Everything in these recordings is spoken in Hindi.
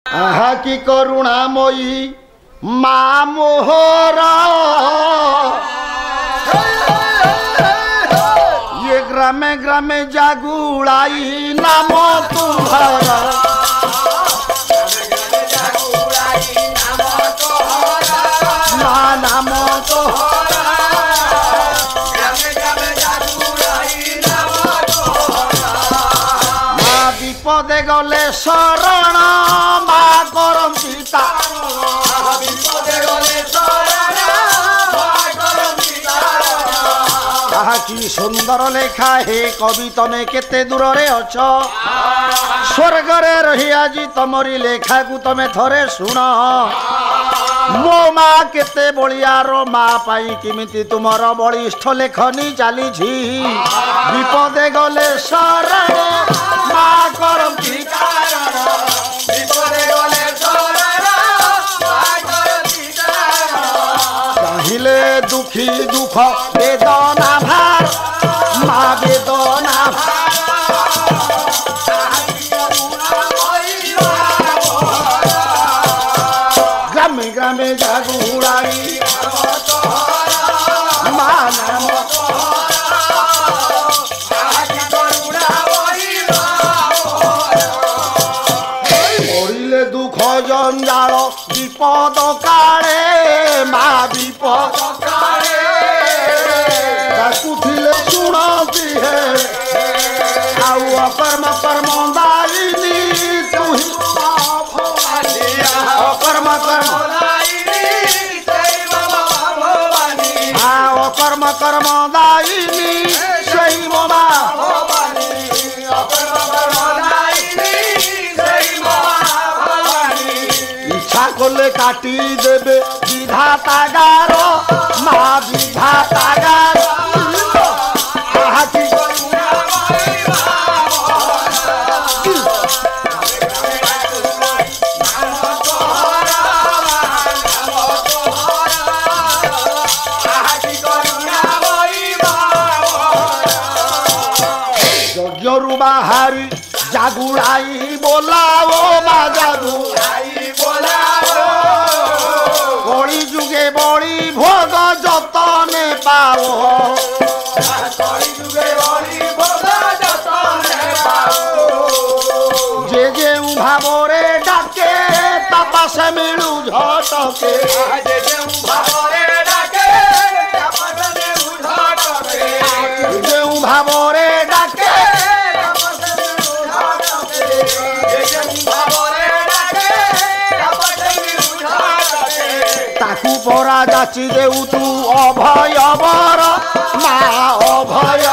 आहा की करुणामयी मा मोहरा ये ग्रामे ग्रामे जागुड़ाई नाम तुम्हारा नाम तोहरा माँ विपदे गले शरण माँ करती कि सुंदर लेखा हे कवि तमे केते दूर रे अछ स्वर्ग रे रही आज तमरी लेखा को तमे थरे सुन मो माँ केते बलियार माँ पाई किमिति तुमर बलिष्ठ लेखनी चली विपदे गले शरण माँ करती चाहिले दुखी दुख वेदना भार माँ वेदना ग्रामे ग्रामे जागुड़ाई माँ नाम पड़िले दुख जंजाल विपद काले माँ विपद डाकुथिले शुणती है आउ अकर्म कर्म दायिनी तुही अकर्म कर्म अकर्म कर्म दायिनी सही मोमा इच्छा करले काटी देबे विधाता गार माँ विधाता गार यज्ञरु बाहारी जागुड़ाई बोलाओ माँ जागुड़ाई कली जुगे बड़ी भोग जतने पाओ जे जे भावरे डाके तपसे मिलू झटके जे भावरे डाके ताकू परा जाची देऊ तू अभय बर माँ अभय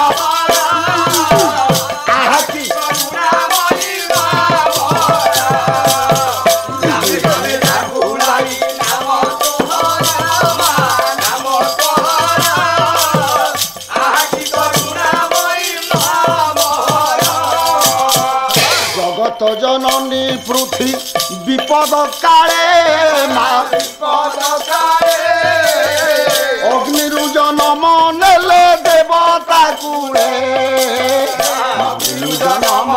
जगत जननी पृथ्वी विपद काले माँ अग्निरु जनम नेले देवता कूड़े जनम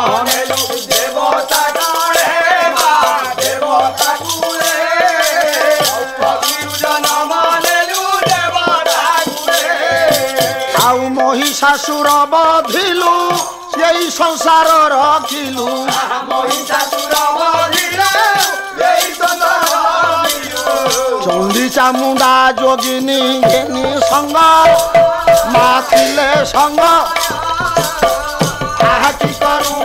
आउ महिषासुर बधिलु यही संसार रखिलु चंडी चामुंडा जोगिनी घेनी संग माथिले संग आहाती करू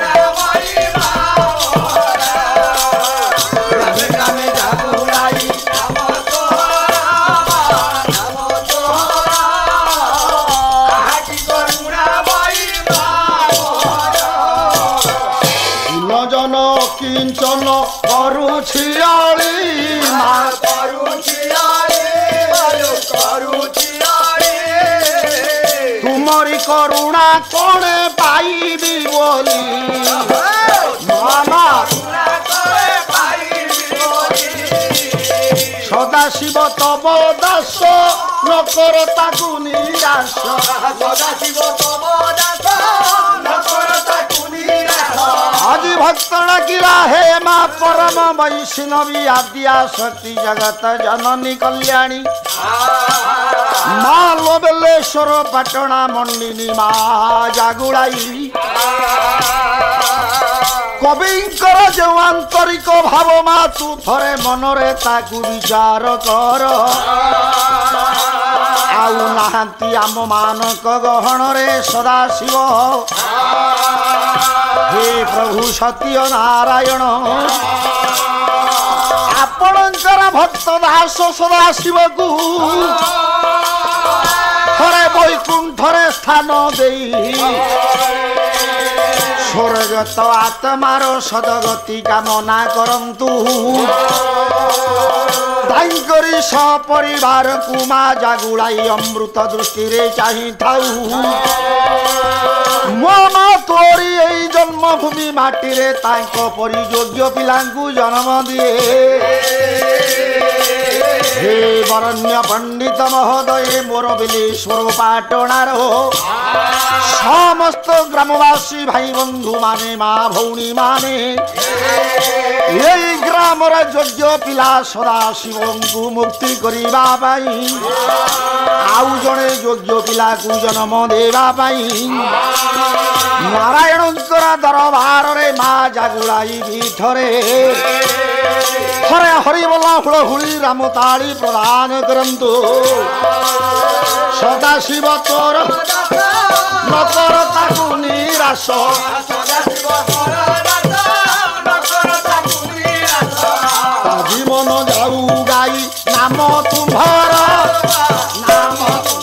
किंचन करुछियाली माँ तुमरी करुणा कोणे पाइबी बोली मामा सदा शिव तब दास न कर ताकू निराश सदा शिव तब दास न कर ताकू निराश आज भक्त डाकिला हे माँ परम वैष्णवी आद्या शक्ति जगत जननी कल्याणी माँ लोबलेश्वर पटना मंडिनी माँ जागुड़ाई कविंकर जो आंतरिक भाव माँ तू थरे मनरे ताकू विचार कर आउ नाहांती आम मानक गहन रे सदा शिव हे प्रभु सत्य नारायण आपणकर भक्त दास सदा शिव को थरे वैकुंठरे स्थान देई स्वर्गत आत्मार सदगति कामना करंतु दाइकरी सपरिवार को माँ जागुड़ाई अमृत दृष्टि रे चाही थाऊ मो माँ तोरी एई जन्मभूमि माटी रे तांको परि योग्य पिलांकु जन्म दिए हे वरण्य पंडित महोदय मोर बिलेश्वर पाटणार समस्त ग्रामवासी भाई बंधु माने माँ भौणी माने यही ग्राम योग्य पिला सदाशिव को मुक्ति करने आउ जड़े योग्य पिला को जन्म देवाई नारायण दरबार रे माँ जागुड़ाई पीठरे हरे हरिबोला हुड़हुड़ी रामताड़ी प्रदान करंतु सदाशिव तोर नकर ताकू निराश जीवन जाऊ गाई नाम तुम्हारा नाम